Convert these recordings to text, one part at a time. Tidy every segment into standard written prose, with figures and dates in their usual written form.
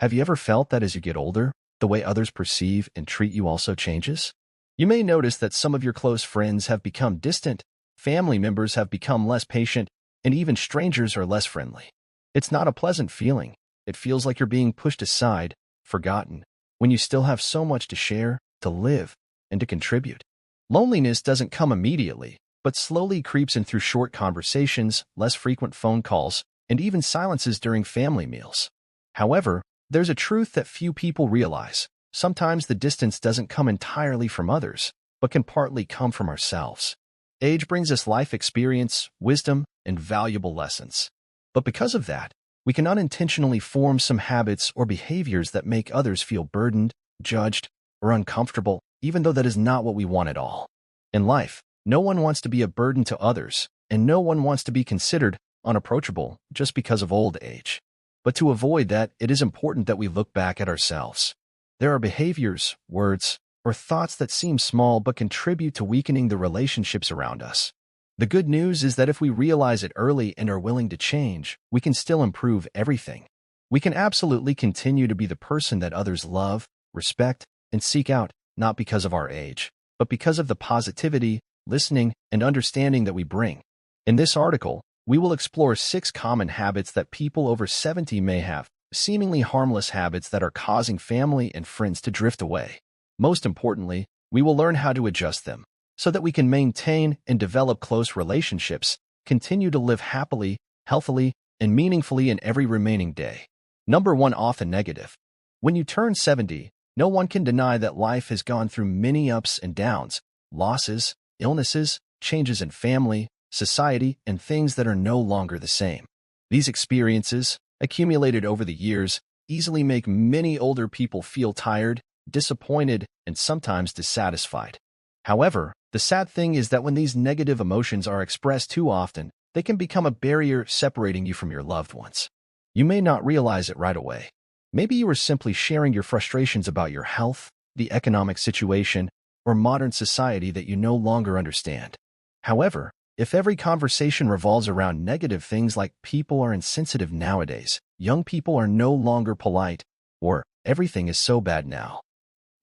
Have you ever felt that as you get older, the way others perceive and treat you also changes? You may notice that some of your close friends have become distant, family members have become less patient, and even strangers are less friendly. It's not a pleasant feeling. It feels like you're being pushed aside, forgotten, when you still have so much to share, to live, and to contribute. Loneliness doesn't come immediately, but slowly creeps in through short conversations, less frequent phone calls, and even silences during family meals. However, there's a truth that few people realize. Sometimes the distance doesn't come entirely from others, but can partly come from ourselves. Age brings us life experience, wisdom, and valuable lessons. But because of that, we can unintentionally form some habits or behaviors that make others feel burdened, judged, or uncomfortable, even though that is not what we want at all. In life, no one wants to be a burden to others, and no one wants to be considered unapproachable just because of old age. But to avoid that, it is important that we look back at ourselves. There are behaviors, words, or thoughts that seem small but contribute to weakening the relationships around us. The good news is that if we realize it early and are willing to change, we can still improve everything. We can absolutely continue to be the person that others love, respect, and seek out, not because of our age, but because of the positivity, listening, and understanding that we bring. In this article, we will explore 6 common habits that people over 70 may have, seemingly harmless habits that are causing family and friends to drift away. Most importantly, we will learn how to adjust them, so that we can maintain and develop close relationships, continue to live happily, healthily, and meaningfully in every remaining day. Number 1, often negative. When you turn 70, no one can deny that life has gone through many ups and downs, losses, illnesses, changes in family, society, and things that are no longer the same. These experiences, accumulated over the years, easily make many older people feel tired, disappointed, and sometimes dissatisfied. However, the sad thing is that when these negative emotions are expressed too often, they can become a barrier separating you from your loved ones. You may not realize it right away. Maybe you are simply sharing your frustrations about your health, the economic situation, or modern society that you no longer understand. However, if every conversation revolves around negative things like people are insensitive nowadays, young people are no longer polite, or everything is so bad now,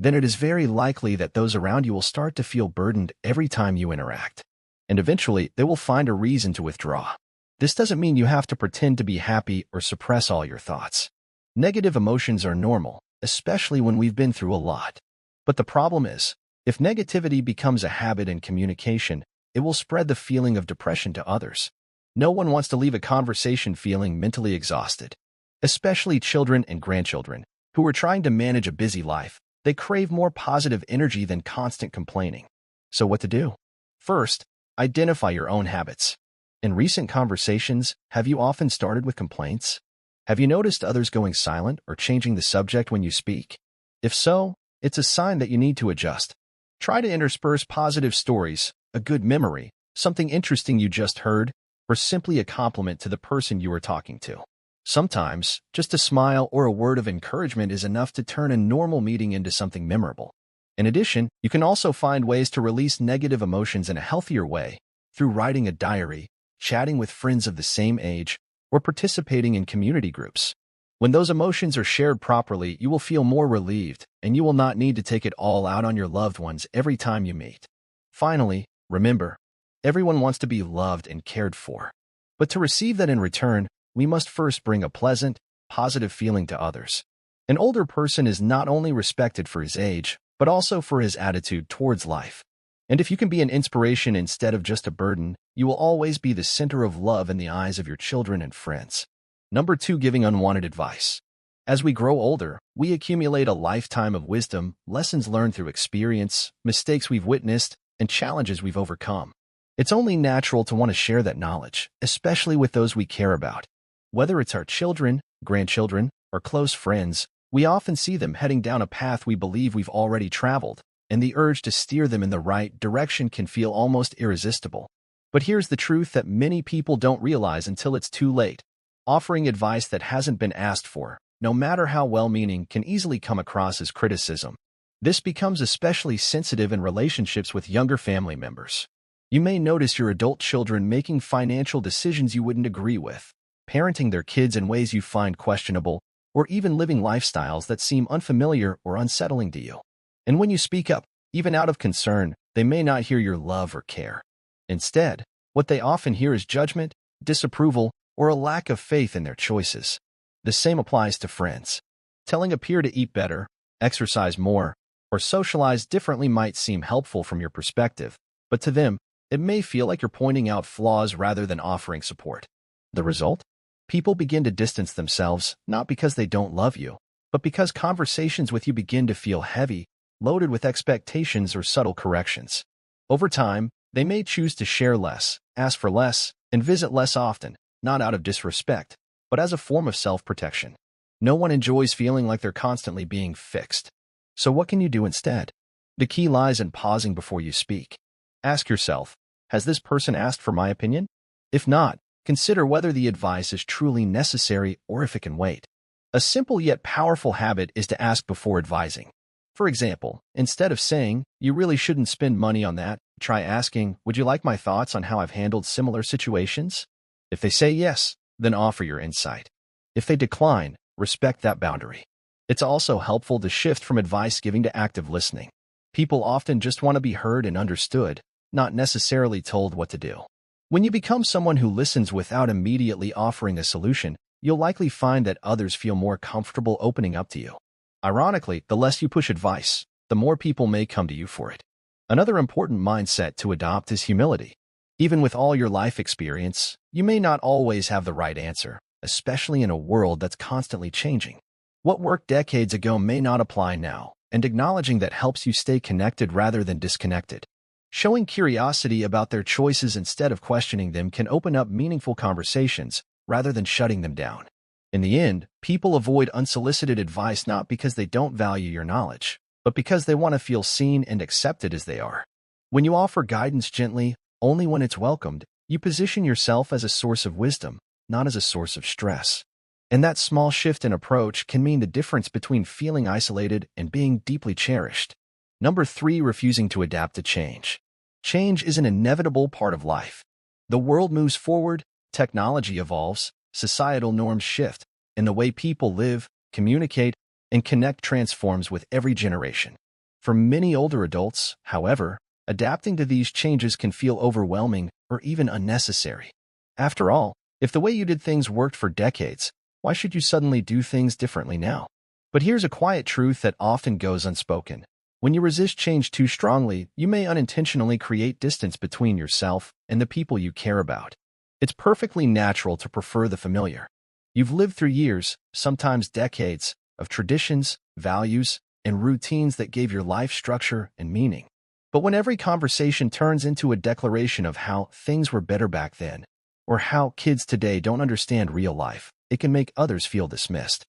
then it is very likely that those around you will start to feel burdened every time you interact. And eventually, they will find a reason to withdraw. This doesn't mean you have to pretend to be happy or suppress all your thoughts. Negative emotions are normal, especially when we've been through a lot. But the problem is, if negativity becomes a habit in communication, it will spread the feeling of depression to others. No one wants to leave a conversation feeling mentally exhausted. Especially children and grandchildren, who are trying to manage a busy life. They crave more positive energy than constant complaining. So what to do? First, identify your own habits. In recent conversations, have you often started with complaints? Have you noticed others going silent or changing the subject when you speak? If so, it's a sign that you need to adjust. Try to intersperse positive stories, a good memory, something interesting you just heard, or simply a compliment to the person you are talking to. Sometimes, just a smile or a word of encouragement is enough to turn a normal meeting into something memorable. In addition, you can also find ways to release negative emotions in a healthier way, through writing a diary, chatting with friends of the same age, or participating in community groups. When those emotions are shared properly, you will feel more relieved, and you will not need to take it all out on your loved ones every time you meet. Finally, remember, everyone wants to be loved and cared for. But to receive that in return, we must first bring a pleasant, positive feeling to others. An older person is not only respected for his age, but also for his attitude towards life. And if you can be an inspiration instead of just a burden, you will always be the center of love in the eyes of your children and friends. Number 2, giving unwanted advice. As we grow older, we accumulate a lifetime of wisdom, lessons learned through experience, mistakes we've witnessed, and challenges we've overcome. It's only natural to want to share that knowledge, especially with those we care about. Whether it's our children, grandchildren, or close friends, we often see them heading down a path we believe we've already traveled, and the urge to steer them in the right direction can feel almost irresistible. But here's the truth that many people don't realize until it's too late. Offering advice that hasn't been asked for, no matter how well-meaning, can easily come across as criticism. This becomes especially sensitive in relationships with younger family members. You may notice your adult children making financial decisions you wouldn't agree with, parenting their kids in ways you find questionable, or even living lifestyles that seem unfamiliar or unsettling to you. And when you speak up, even out of concern, they may not hear your love or care. Instead, what they often hear is judgment, disapproval, or a lack of faith in their choices. The same applies to friends. Telling a peer to eat better, exercise more, or socialize differently might seem helpful from your perspective, but to them, it may feel like you're pointing out flaws rather than offering support. The result? People begin to distance themselves, not because they don't love you, but because conversations with you begin to feel heavy, loaded with expectations or subtle corrections. Over time, they may choose to share less, ask for less, and visit less often, not out of disrespect, but as a form of self-protection. No one enjoys feeling like they're constantly being fixed. So what can you do instead? The key lies in pausing before you speak. Ask yourself, has this person asked for my opinion? If not, consider whether the advice is truly necessary or if it can wait. A simple yet powerful habit is to ask before advising. For example, instead of saying, "You really shouldn't spend money on that," try asking, "Would you like my thoughts on how I've handled similar situations?" If they say yes, then offer your insight. If they decline, respect that boundary. It's also helpful to shift from advice giving to active listening. People often just want to be heard and understood, not necessarily told what to do. When you become someone who listens without immediately offering a solution, you'll likely find that others feel more comfortable opening up to you. Ironically, the less you push advice, the more people may come to you for it. Another important mindset to adopt is humility. Even with all your life experience, you may not always have the right answer, especially in a world that's constantly changing. What worked decades ago may not apply now, and acknowledging that helps you stay connected rather than disconnected. Showing curiosity about their choices instead of questioning them can open up meaningful conversations rather than shutting them down. In the end, people avoid unsolicited advice not because they don't value your knowledge, but because they want to feel seen and accepted as they are. When you offer guidance gently, only when it's welcomed, you position yourself as a source of wisdom, not as a source of stress. And that small shift in approach can mean the difference between feeling isolated and being deeply cherished. Number 3, refusing to adapt to change. Change is an inevitable part of life. The world moves forward, technology evolves, societal norms shift, and the way people live, communicate, and connect transforms with every generation. For many older adults, however, adapting to these changes can feel overwhelming or even unnecessary. After all, if the way you did things worked for decades, why should you suddenly do things differently now? But here's a quiet truth that often goes unspoken. When you resist change too strongly, you may unintentionally create distance between yourself and the people you care about. It's perfectly natural to prefer the familiar. You've lived through years, sometimes decades, of traditions, values, and routines that gave your life structure and meaning. But when every conversation turns into a declaration of how things were better back then, or how kids today don't understand real life, it can make others feel dismissed.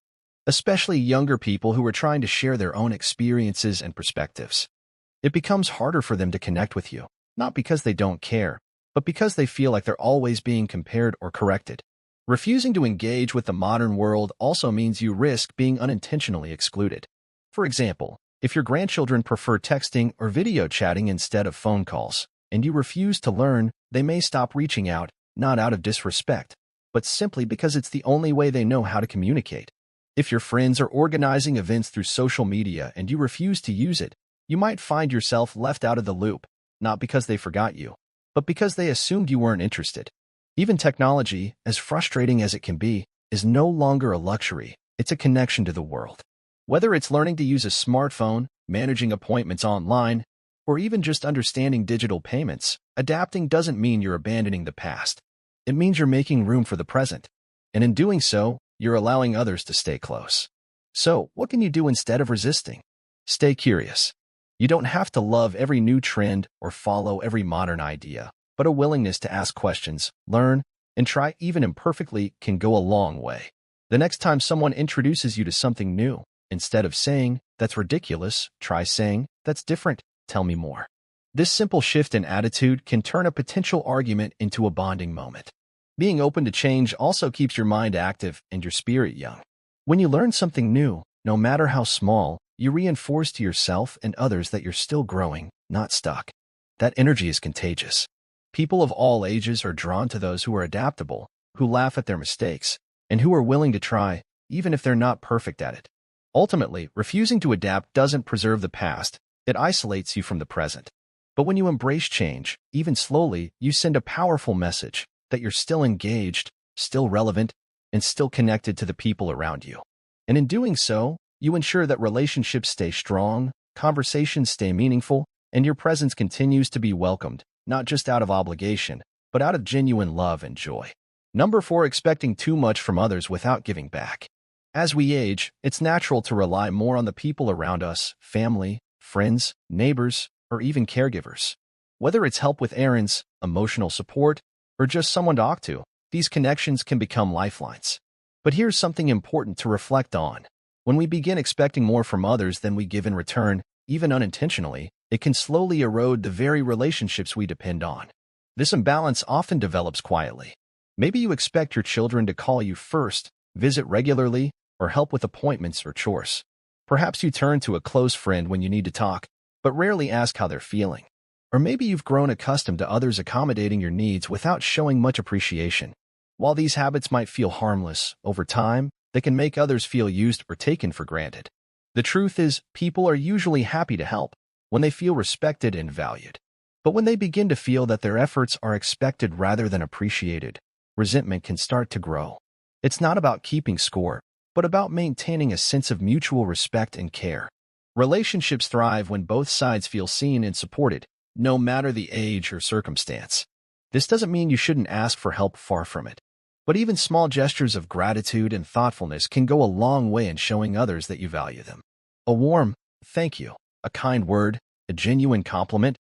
Especially younger people who are trying to share their own experiences and perspectives. It becomes harder for them to connect with you, not because they don't care, but because they feel like they're always being compared or corrected. Refusing to engage with the modern world also means you risk being unintentionally excluded. For example, if your grandchildren prefer texting or video chatting instead of phone calls, and you refuse to learn, they may stop reaching out, not out of disrespect, but simply because it's the only way they know how to communicate. If your friends are organizing events through social media and you refuse to use it, you might find yourself left out of the loop, not because they forgot you, but because they assumed you weren't interested. Even technology, as frustrating as it can be, is no longer a luxury. It's a connection to the world. Whether it's learning to use a smartphone, managing appointments online, or even just understanding digital payments, adapting doesn't mean you're abandoning the past. It means you're making room for the present. And in doing so, you're allowing others to stay close. So, what can you do instead of resisting? Stay curious. You don't have to love every new trend or follow every modern idea, but a willingness to ask questions, learn, and try even imperfectly can go a long way. The next time someone introduces you to something new, instead of saying, "That's ridiculous," try saying, "That's different, tell me more." This simple shift in attitude can turn a potential argument into a bonding moment. Being open to change also keeps your mind active and your spirit young. When you learn something new, no matter how small, you reinforce to yourself and others that you're still growing, not stuck. That energy is contagious. People of all ages are drawn to those who are adaptable, who laugh at their mistakes, and who are willing to try, even if they're not perfect at it. Ultimately, refusing to adapt doesn't preserve the past, it isolates you from the present. But when you embrace change, even slowly, you send a powerful message that you're still engaged, still relevant, and still connected to the people around you. And in doing so, you ensure that relationships stay strong, conversations stay meaningful, and your presence continues to be welcomed, not just out of obligation, but out of genuine love and joy. Number 4, expecting too much from others without giving back. As we age, it's natural to rely more on the people around us, family, friends, neighbors, or even caregivers. Whether it's help with errands, emotional support, or just someone to talk to, these connections can become lifelines. But here's something important to reflect on. When we begin expecting more from others than we give in return, even unintentionally, it can slowly erode the very relationships we depend on. This imbalance often develops quietly. Maybe you expect your children to call you first, visit regularly, or help with appointments or chores. Perhaps you turn to a close friend when you need to talk, but rarely ask how they're feeling. Or maybe you've grown accustomed to others accommodating your needs without showing much appreciation. While these habits might feel harmless, over time, they can make others feel used or taken for granted. The truth is, people are usually happy to help when they feel respected and valued. But when they begin to feel that their efforts are expected rather than appreciated, resentment can start to grow. It's not about keeping score, but about maintaining a sense of mutual respect and care. Relationships thrive when both sides feel seen and supported, no matter the age or circumstance. This doesn't mean you shouldn't ask for help, far from it. But even small gestures of gratitude and thoughtfulness can go a long way in showing others that you value them. A warm thank you, a kind word, a genuine compliment,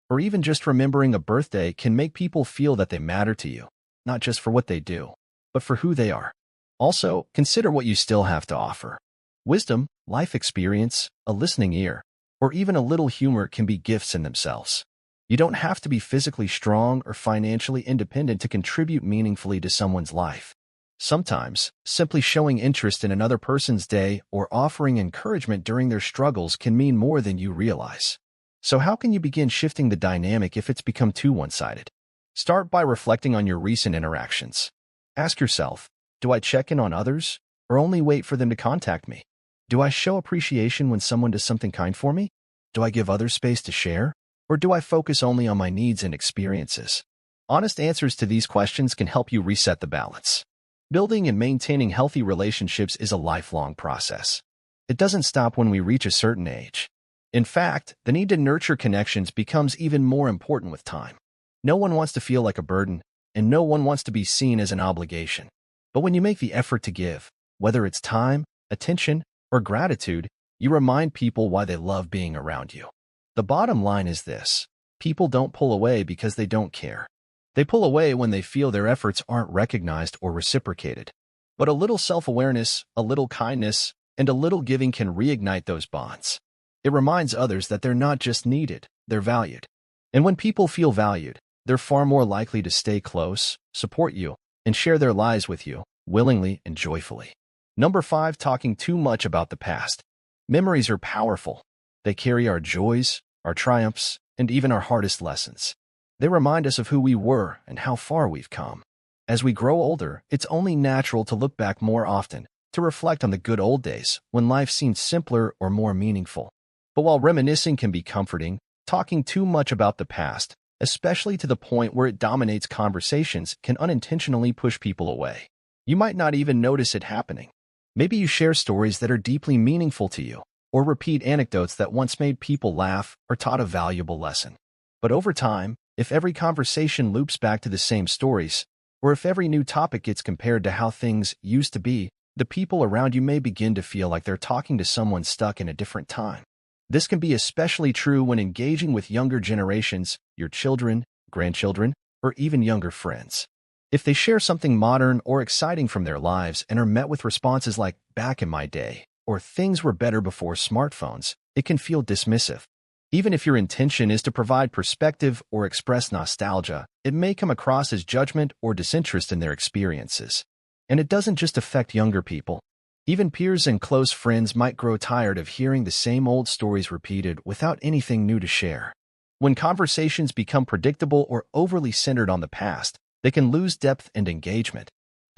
or even just remembering a birthday can make people feel that they matter to you, not just for what they do, but for who they are. Also, consider what you still have to offer. Wisdom, life experience, a listening ear, or even a little humor can be gifts in themselves. You don't have to be physically strong or financially independent to contribute meaningfully to someone's life. Sometimes, simply showing interest in another person's day or offering encouragement during their struggles can mean more than you realize. So how can you begin shifting the dynamic if it's become too one-sided? Start by reflecting on your recent interactions. Ask yourself, do I check in on others, or only wait for them to contact me? Do I show appreciation when someone does something kind for me? Do I give others space to share? Or do I focus only on my needs and experiences? Honest answers to these questions can help you reset the balance. Building and maintaining healthy relationships is a lifelong process. It doesn't stop when we reach a certain age. In fact, the need to nurture connections becomes even more important with time. No one wants to feel like a burden, and no one wants to be seen as an obligation. But when you make the effort to give, whether it's time, attention, or gratitude, you remind people why they love being around you. The bottom line is this: people don't pull away because they don't care. They pull away when they feel their efforts aren't recognized or reciprocated. But a little self-awareness, a little kindness, and a little giving can reignite those bonds. It reminds others that they're not just needed, they're valued. And when people feel valued, they're far more likely to stay close, support you, and share their lives with you, willingly and joyfully. Number 5, talking too much about the past. Memories are powerful. They carry our joys, our triumphs, and even our hardest lessons. They remind us of who we were and how far we've come. As we grow older, it's only natural to look back more often, to reflect on the good old days when life seemed simpler or more meaningful. But while reminiscing can be comforting, talking too much about the past, especially to the point where it dominates conversations, can unintentionally push people away. You might not even notice it happening. Maybe you share stories that are deeply meaningful to you, or repeat anecdotes that once made people laugh or taught a valuable lesson. But over time, if every conversation loops back to the same stories, or if every new topic gets compared to how things used to be, the people around you may begin to feel like they're talking to someone stuck in a different time. This can be especially true when engaging with younger generations, your children, grandchildren, or even younger friends. If they share something modern or exciting from their lives and are met with responses like, "back in my day," or "things were better before smartphones," it can feel dismissive. Even if your intention is to provide perspective or express nostalgia, it may come across as judgment or disinterest in their experiences. And it doesn't just affect younger people. Even peers and close friends might grow tired of hearing the same old stories repeated without anything new to share. When conversations become predictable or overly centered on the past, they can lose depth and engagement.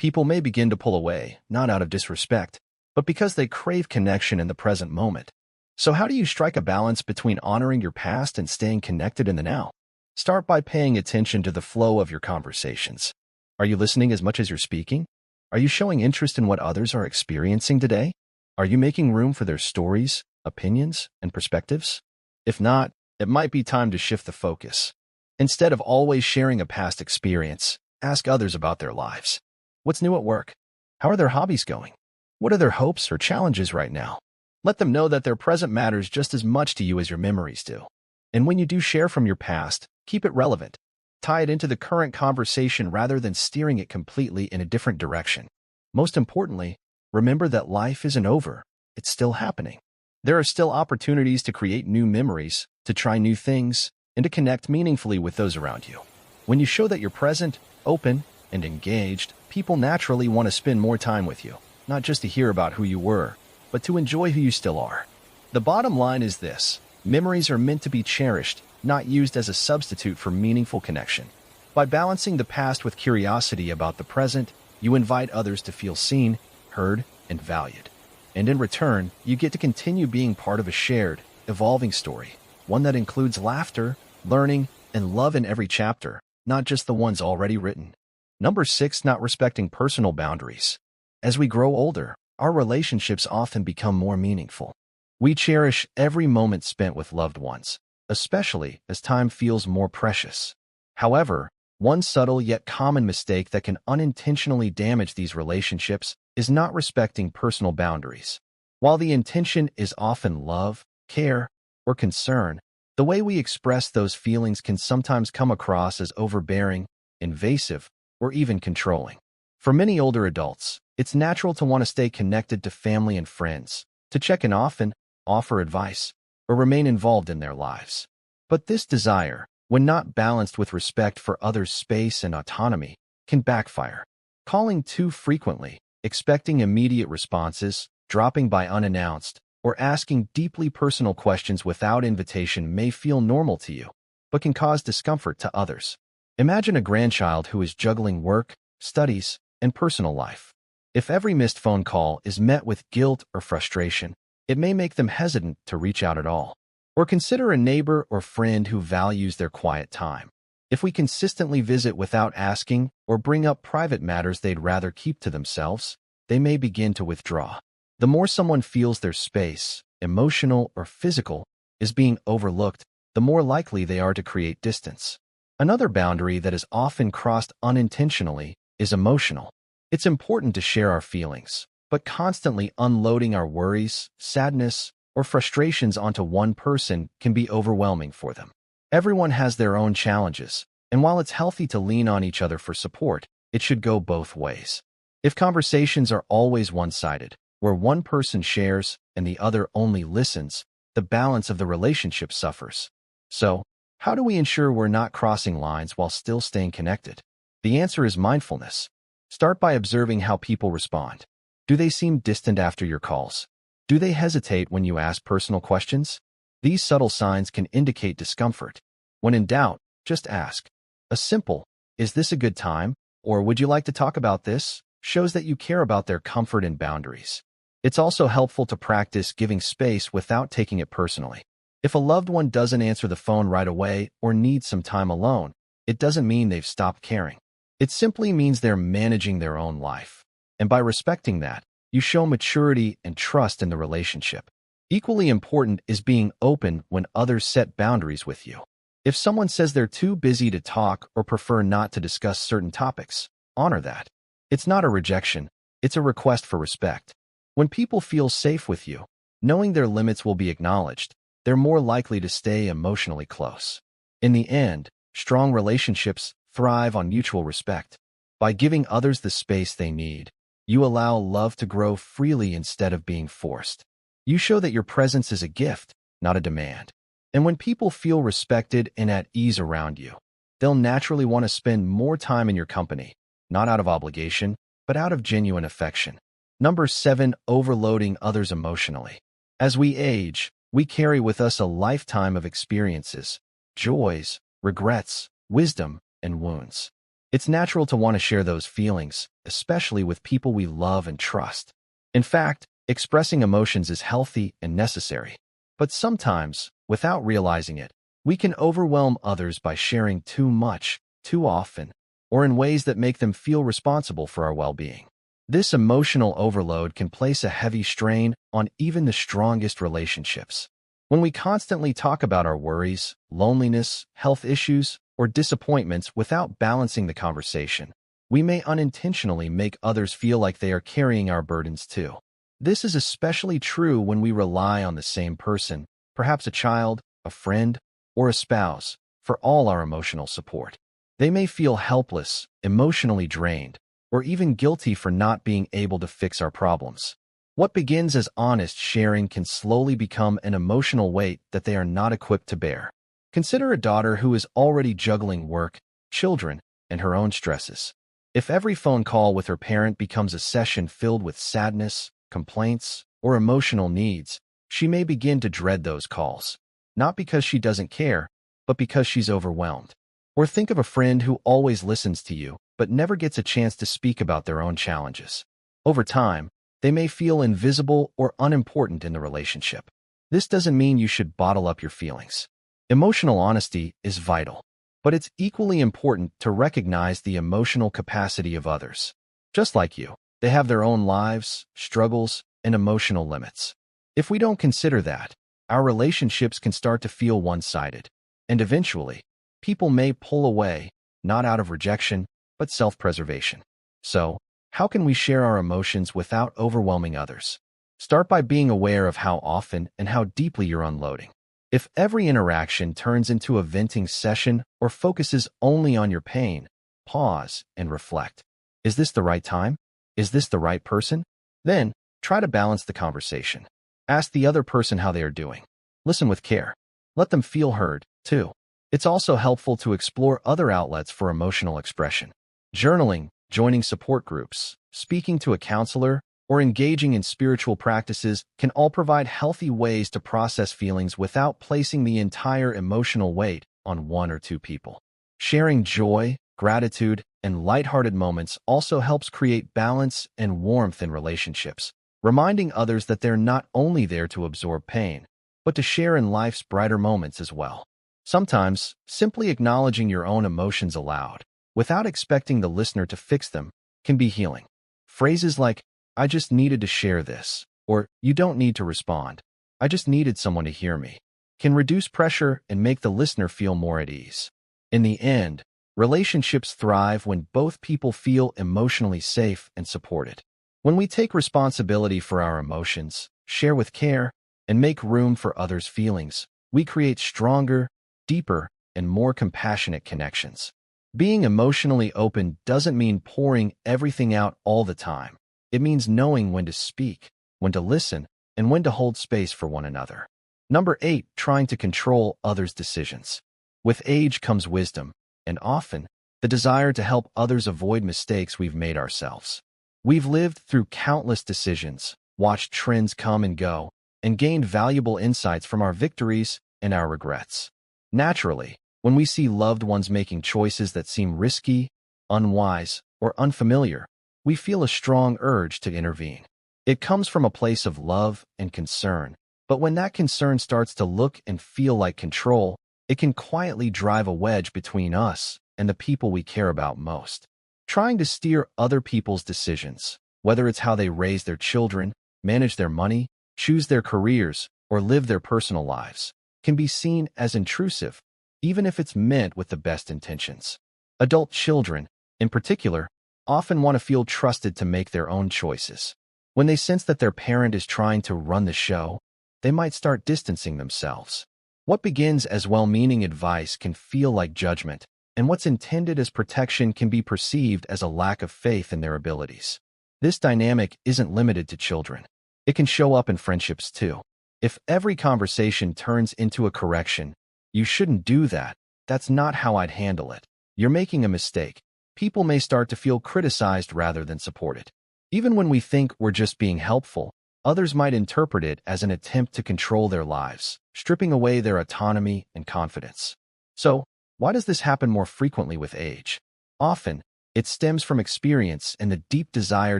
People may begin to pull away, not out of disrespect, but because they crave connection in the present moment. So how do you strike a balance between honoring your past and staying connected in the now? Start by paying attention to the flow of your conversations. Are you listening as much as you're speaking? Are you showing interest in what others are experiencing today? Are you making room for their stories, opinions, and perspectives? If not, it might be time to shift the focus. Instead of always sharing a past experience, ask others about their lives. What's new at work? How are their hobbies going? What are their hopes or challenges right now? Let them know that their present matters just as much to you as your memories do. And when you do share from your past, keep it relevant. Tie it into the current conversation rather than steering it completely in a different direction. Most importantly, remember that life isn't over. It's still happening. There are still opportunities to create new memories, to try new things, and to connect meaningfully with those around you. When you show that you're present, open, and engaged, people naturally want to spend more time with you, not just to hear about who you were, but to enjoy who you still are. The bottom line is this: memories are meant to be cherished, not used as a substitute for meaningful connection. By balancing the past with curiosity about the present, you invite others to feel seen, heard, and valued. And in return, you get to continue being part of a shared, evolving story, one that includes laughter, learning, and love in every chapter, not just the ones already written. Number 6, not respecting personal boundaries. As we grow older, our relationships often become more meaningful. We cherish every moment spent with loved ones, especially as time feels more precious. However, one subtle yet common mistake that can unintentionally damage these relationships is not respecting personal boundaries. While the intention is often love, care, or concern, the way we express those feelings can sometimes come across as overbearing, invasive, or even controlling. For many older adults, it's natural to want to stay connected to family and friends, to check in often, offer advice, or remain involved in their lives. But this desire, when not balanced with respect for others' space and autonomy, can backfire. Calling too frequently, expecting immediate responses, dropping by unannounced, or asking deeply personal questions without invitation may feel normal to you, but can cause discomfort to others. Imagine a grandchild who is juggling work, studies, and personal life. If every missed phone call is met with guilt or frustration, it may make them hesitant to reach out at all. Or consider a neighbor or friend who values their quiet time. If we consistently visit without asking or bring up private matters they'd rather keep to themselves, they may begin to withdraw. The more someone feels their space, emotional or physical, is being overlooked, the more likely they are to create distance. Another boundary that is often crossed unintentionally is emotional. It's important to share our feelings, but constantly unloading our worries, sadness, or frustrations onto one person can be overwhelming for them. Everyone has their own challenges, and while it's healthy to lean on each other for support, it should go both ways. If conversations are always one-sided, where one person shares and the other only listens, the balance of the relationship suffers. So, how do we ensure we're not crossing lines while still staying connected? The answer is mindfulness. Start by observing how people respond. Do they seem distant after your calls? Do they hesitate when you ask personal questions? These subtle signs can indicate discomfort. When in doubt, just ask. A simple, "Is this a good time?" or "Would you like to talk about this?" shows that you care about their comfort and boundaries. It's also helpful to practice giving space without taking it personally. If a loved one doesn't answer the phone right away or needs some time alone, it doesn't mean they've stopped caring. It simply means they're managing their own life. And by respecting that, you show maturity and trust in the relationship. Equally important is being open when others set boundaries with you. If someone says they're too busy to talk or prefer not to discuss certain topics, honor that. It's not a rejection, it's a request for respect. When people feel safe with you, knowing their limits will be acknowledged, they're more likely to stay emotionally close. In the end, strong relationships thrive on mutual respect. By giving others the space they need, you allow love to grow freely instead of being forced. You show that your presence is a gift, not a demand. And when people feel respected and at ease around you, they'll naturally want to spend more time in your company, not out of obligation, but out of genuine affection. Number 7, overloading others emotionally. As we age, we carry with us a lifetime of experiences, joys, regrets, wisdom, and wounds. It's natural to want to share those feelings, especially with people we love and trust. In fact, expressing emotions is healthy and necessary. But sometimes, without realizing it, we can overwhelm others by sharing too much, too often, or in ways that make them feel responsible for our well-being. This emotional overload can place a heavy strain on even the strongest relationships. When we constantly talk about our worries, loneliness, health issues, or disappointments without balancing the conversation, we may unintentionally make others feel like they are carrying our burdens too. This is especially true when we rely on the same person, perhaps a child, a friend, or a spouse, for all our emotional support. They may feel helpless, emotionally drained, or even guilty for not being able to fix our problems. What begins as honest sharing can slowly become an emotional weight that they are not equipped to bear. Consider a daughter who is already juggling work, children, and her own stresses. If every phone call with her parent becomes a session filled with sadness, complaints, or emotional needs, she may begin to dread those calls, not because she doesn't care, but because she's overwhelmed. Or think of a friend who always listens to you, but never gets a chance to speak about their own challenges. Over time, they may feel invisible or unimportant in the relationship. This doesn't mean you should bottle up your feelings. Emotional honesty is vital, but it's equally important to recognize the emotional capacity of others. Just like you, they have their own lives, struggles, and emotional limits. If we don't consider that, our relationships can start to feel one-sided, and eventually, people may pull away, not out of rejection, but self-preservation. So, how can we share our emotions without overwhelming others? Start by being aware of how often and how deeply you're unloading. If every interaction turns into a venting session or focuses only on your pain, pause and reflect. Is this the right time? Is this the right person? Then, try to balance the conversation. Ask the other person how they are doing. Listen with care. Let them feel heard, too. It's also helpful to explore other outlets for emotional expression. Journaling, joining support groups, speaking to a counselor, or engaging in spiritual practices can all provide healthy ways to process feelings without placing the entire emotional weight on one or two people. Sharing joy, gratitude, and lighthearted moments also helps create balance and warmth in relationships, reminding others that they're not only there to absorb pain, but to share in life's brighter moments as well. Sometimes, simply acknowledging your own emotions aloud, without expecting the listener to fix them, can be healing. Phrases like, "I just needed to share this," or "You don't need to respond. I just needed someone to hear me," can reduce pressure and make the listener feel more at ease. In the end, relationships thrive when both people feel emotionally safe and supported. When we take responsibility for our emotions, share with care, and make room for others' feelings, we create stronger, deeper, and more compassionate connections. Being emotionally open doesn't mean pouring everything out all the time. It means knowing when to speak, when to listen, and when to hold space for one another. Number 8, trying to control others' decisions. With age comes wisdom, and often, the desire to help others avoid mistakes we've made ourselves. We've lived through countless decisions, watched trends come and go, and gained valuable insights from our victories and our regrets. Naturally, when we see loved ones making choices that seem risky, unwise, or unfamiliar, we feel a strong urge to intervene. It comes from a place of love and concern, but when that concern starts to look and feel like control, it can quietly drive a wedge between us and the people we care about most. Trying to steer other people's decisions, whether it's how they raise their children, manage their money, choose their careers, or live their personal lives, can be seen as intrusive, even if it's meant with the best intentions. Adult children, in particular, often want to feel trusted to make their own choices. When they sense that their parent is trying to run the show, they might start distancing themselves. What begins as well-meaning advice can feel like judgment, and what's intended as protection can be perceived as a lack of faith in their abilities. This dynamic isn't limited to children. It can show up in friendships too. If every conversation turns into a correction, "You shouldn't do that. That's not how I'd handle it. You're making a mistake," people may start to feel criticized rather than supported. Even when we think we're just being helpful, others might interpret it as an attempt to control their lives, stripping away their autonomy and confidence. So, why does this happen more frequently with age? Often, it stems from experience and the deep desire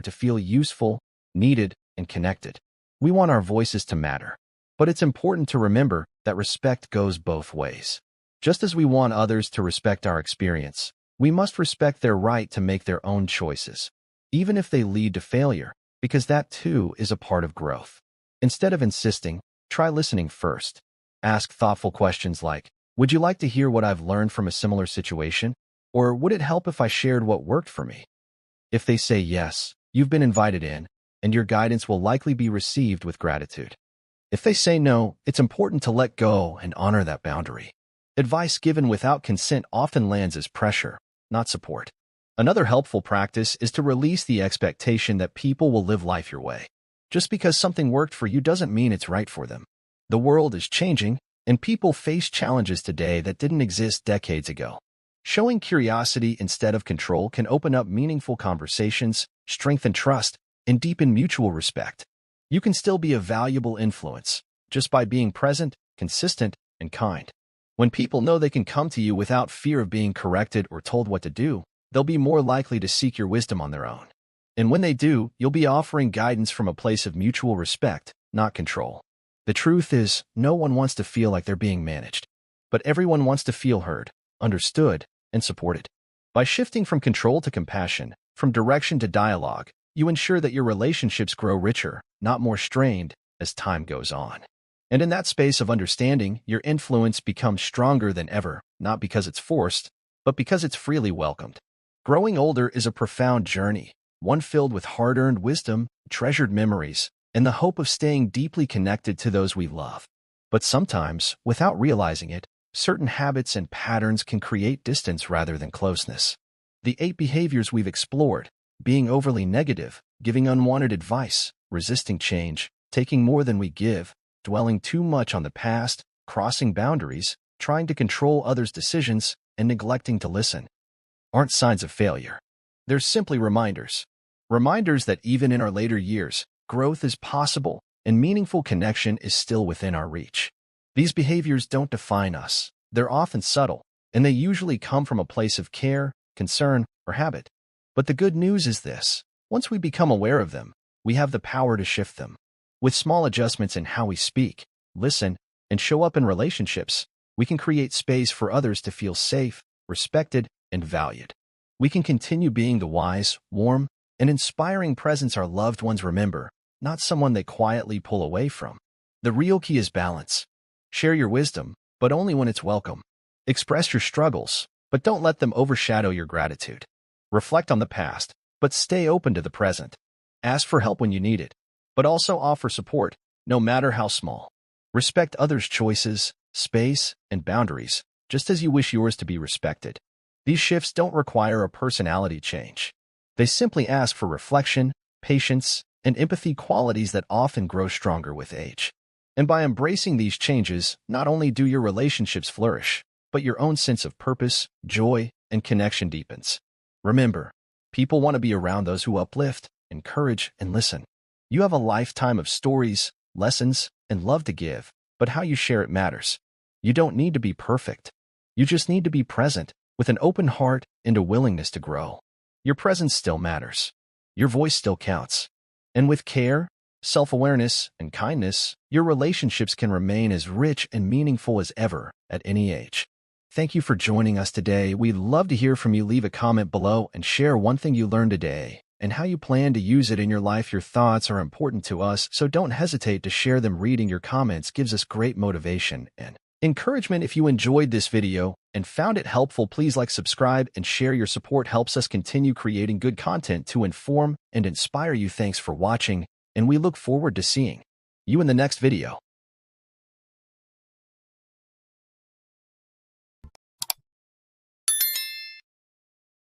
to feel useful, needed, and connected. We want our voices to matter. But it's important to remember that respect goes both ways. Just as we want others to respect our experience, we must respect their right to make their own choices, even if they lead to failure, because that too is a part of growth. Instead of insisting, try listening first. Ask thoughtful questions like, would you like to hear what I've learned from a similar situation? Or would it help if I shared what worked for me? If they say yes, you've been invited in, and your guidance will likely be received with gratitude. If they say no, it's important to let go and honor that boundary. Advice given without consent often lands as pressure, not support. Another helpful practice is to release the expectation that people will live life your way. Just because something worked for you doesn't mean it's right for them. The world is changing, and people face challenges today that didn't exist decades ago. Showing curiosity instead of control can open up meaningful conversations, strengthen trust, and deepen mutual respect. You can still be a valuable influence, just by being present, consistent, and kind. When people know they can come to you without fear of being corrected or told what to do, they'll be more likely to seek your wisdom on their own. And when they do, you'll be offering guidance from a place of mutual respect, not control. The truth is, no one wants to feel like they're being managed. But everyone wants to feel heard, understood, and supported. By shifting from control to compassion, from direction to dialogue, you ensure that your relationships grow richer, not more strained, as time goes on. And in that space of understanding, your influence becomes stronger than ever, not because it's forced, but because it's freely welcomed. Growing older is a profound journey, one filled with hard-earned wisdom, treasured memories, and the hope of staying deeply connected to those we love. But sometimes, without realizing it, certain habits and patterns can create distance rather than closeness. The 8 behaviors we've explored, being overly negative, giving unwanted advice, resisting change, taking more than we give, dwelling too much on the past, crossing boundaries, trying to control others' decisions, and neglecting to listen, aren't signs of failure. They're simply reminders. Reminders that even in our later years, growth is possible and meaningful connection is still within our reach. These behaviors don't define us. They're often subtle, and they usually come from a place of care, concern, or habit. But the good news is this: once we become aware of them, we have the power to shift them. With small adjustments in how we speak, listen, and show up in relationships, we can create space for others to feel safe, respected, and valued. We can continue being the wise, warm, and inspiring presence our loved ones remember, not someone they quietly pull away from. The real key is balance. Share your wisdom, but only when it's welcome. Express your struggles, but don't let them overshadow your gratitude. Reflect on the past, but stay open to the present. Ask for help when you need it, but also offer support, no matter how small. Respect others' choices, space, and boundaries, just as you wish yours to be respected. These shifts don't require a personality change. They simply ask for reflection, patience, and empathy, qualities that often grow stronger with age. And by embracing these changes, not only do your relationships flourish, but your own sense of purpose, joy, and connection deepens. Remember, people want to be around those who uplift, encourage, and listen. You have a lifetime of stories, lessons, and love to give, but how you share it matters. You don't need to be perfect. You just need to be present, with an open heart and a willingness to grow. Your presence still matters. Your voice still counts. And with care, self-awareness, and kindness, your relationships can remain as rich and meaningful as ever, at any age. Thank you for joining us today. We'd love to hear from you. Leave a comment below and share one thing you learned today and how you plan to use it in your life. Your thoughts are important to us, so don't hesitate to share them. Reading your comments gives us great motivation and encouragement. If you enjoyed this video and found it helpful, please like, subscribe, and share. Your support helps us continue creating good content to inform and inspire you. Thanks for watching, and we look forward to seeing you in the next video.